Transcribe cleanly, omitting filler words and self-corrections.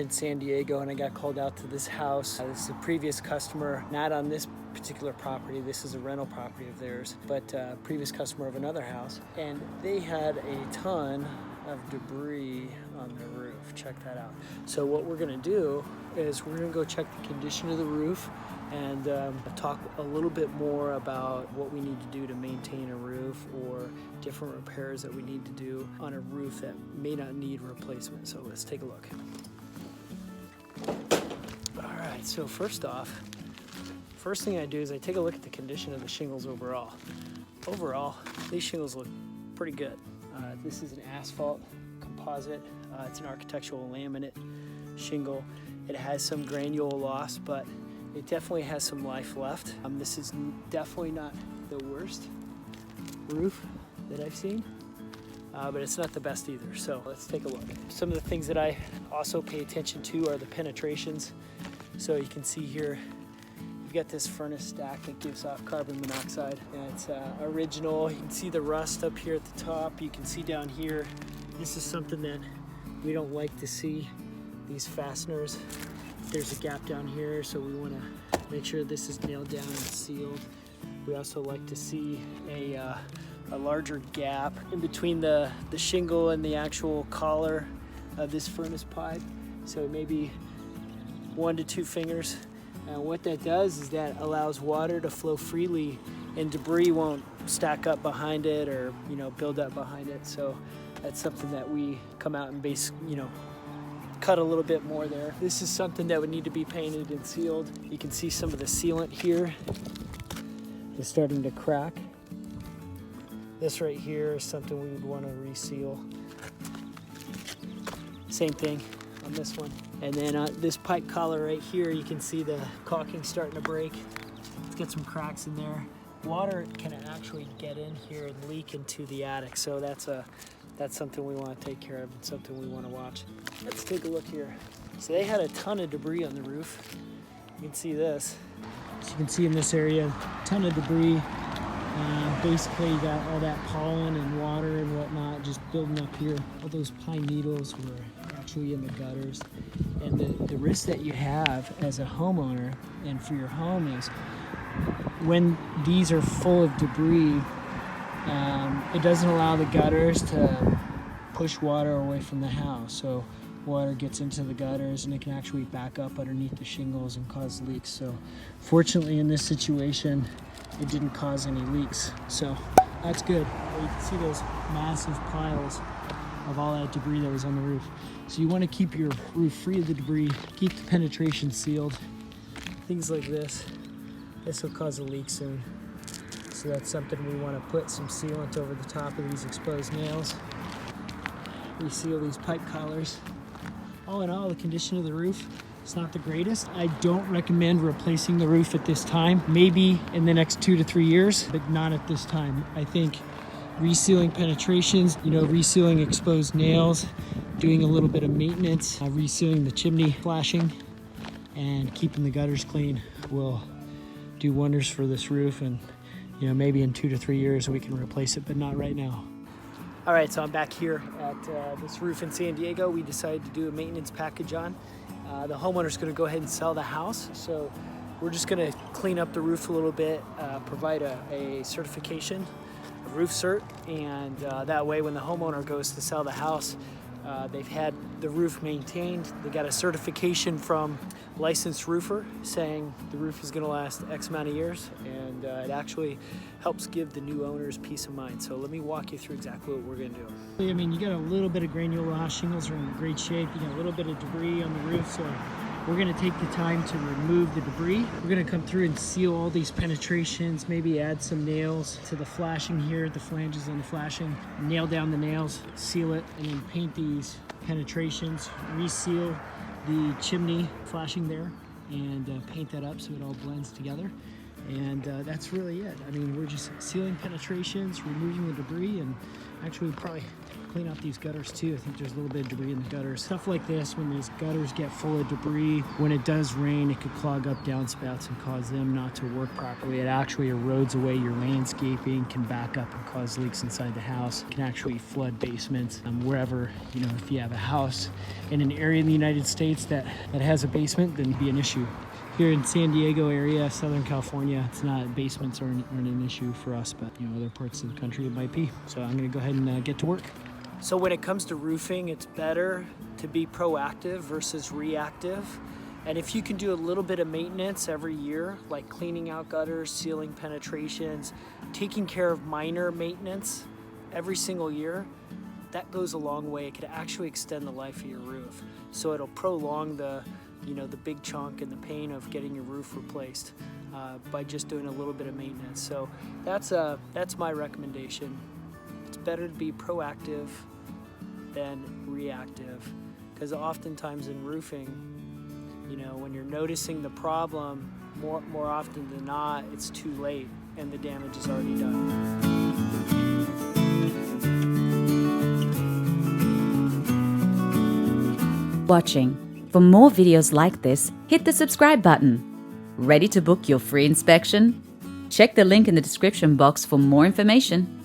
in San Diego and I got called out to this house. This is a previous customer, not on this particular property. This is a rental property of theirs, but previous customer of another house. And they had a ton of debris on their roof. Check that out. So what we're gonna do is we're gonna go check the condition of the roof and talk a little bit more about what we need to do to maintain a roof or different repairs that we need to do on a roof that may not need replacement. So let's take a look. All right, so first thing I do is I take a look at the condition of the shingles overall. Overall, these shingles look pretty good. This is an asphalt composite. It's an architectural laminate shingle. It has some granule loss, but it definitely has some life left. This is definitely not the worst roof that I've seen, but it's not the best either. So let's take a look. Some of the things that I also pay attention to are the penetrations. So you can see here, you've got this furnace stack that gives off carbon monoxide. And it's original. You can see the rust up here at the top. You can see down here. This is something that we don't like to see, these fasteners. There's a gap down here, so we want to make sure this is nailed down and sealed. We also like to see a larger gap in between the shingle and the actual collar of this furnace pipe. So maybe 1 to 2 fingers. And what that does is that allows water to flow freely and debris won't stack up behind it or build up behind it. So that's something that we come out and cut a little bit more there. This is something that would need to be painted and sealed. You can see some of the sealant here is starting to crack. This right here is something we would want to reseal. Same thing on this one. And then this pipe collar right here, you can see the caulking starting to break. It's got some cracks in there. Water can actually get in here and leak into the attic. So that's something we want to take care of and something we want to watch. Let's take a look here. So they had a ton of debris on the roof. You can see this. So you can see in this area, a ton of debris. Basically you got all that pollen and water and whatnot just building up here. All those pine needles were actually in the gutters. And the risk that you have as a homeowner and for your home is when these are full of debris, it doesn't allow the gutters to push water away from the house. So water gets into the gutters and it can actually back up underneath the shingles and cause leaks. So fortunately in this situation, it didn't cause any leaks. So that's good. You can see those massive piles of all that debris that was on the roof. So you want to keep your roof free of the debris, keep the penetration sealed. Things like this. This will cause a leak soon. So that's something we want to put some sealant over the top of these exposed nails. Reseal these pipe collars. All in all, the condition of the roof is not the greatest. I don't recommend replacing the roof at this time. Maybe in the next 2 to 3 years, but not at this time. I think resealing penetrations, resealing exposed nails, doing a little bit of maintenance, resealing the chimney flashing, and keeping the gutters clean will do wonders for this roof. And maybe in 2 to 3 years we can replace it, but not right now. All right, so I'm back here at this roof in San Diego. We decided to do a maintenance package on. The homeowner's gonna go ahead and sell the house. So we're just gonna clean up the roof a little bit, provide a certification, a roof cert, and that way when the homeowner goes to sell the house, they've had the roof maintained. They got a certification from licensed roofer saying the roof is going to last X amount of years, and it actually helps give the new owners peace of mind. So let me walk you through exactly what we're going to do. I mean, you got a little bit of granule loss. Shingles are in great shape. You got a little bit of debris on the roof, so we're going to take the time to remove the debris. We're going to come through and seal all these penetrations, maybe add some nails to the flashing here, the flanges on the flashing, nail down the nails, seal it, and then paint these penetrations, reseal the chimney flashing there, and paint that up so it all blends together. And that's really it. I mean, we're just sealing penetrations, removing the debris, and actually probably clean out these gutters too. I think there's a little bit of debris in the gutters. Stuff like this, when these gutters get full of debris, when it does rain, it could clog up downspouts and cause them not to work properly. It actually erodes away your landscaping, can back up and cause leaks inside the house, can actually flood basements. Wherever, if you have a house in an area in the United States that has a basement, then it'd be an issue. Here in San Diego area, Southern California, it's not, basements aren't an issue for us, but other parts of the country it might be. So I'm gonna go ahead and get to work. So when it comes to roofing, it's better to be proactive versus reactive. And if you can do a little bit of maintenance every year, like cleaning out gutters, sealing penetrations, taking care of minor maintenance every single year, that goes a long way. It could actually extend the life of your roof. So it'll prolong the big chunk and the pain of getting your roof replaced by just doing a little bit of maintenance. So that's my recommendation. It's better to be proactive than reactive, because oftentimes in roofing, when you're noticing the problem, more often than not, it's too late and the damage is already done. Watching. For more videos like this, hit the subscribe button. Ready to book your free inspection? Check the link in the description box for more information.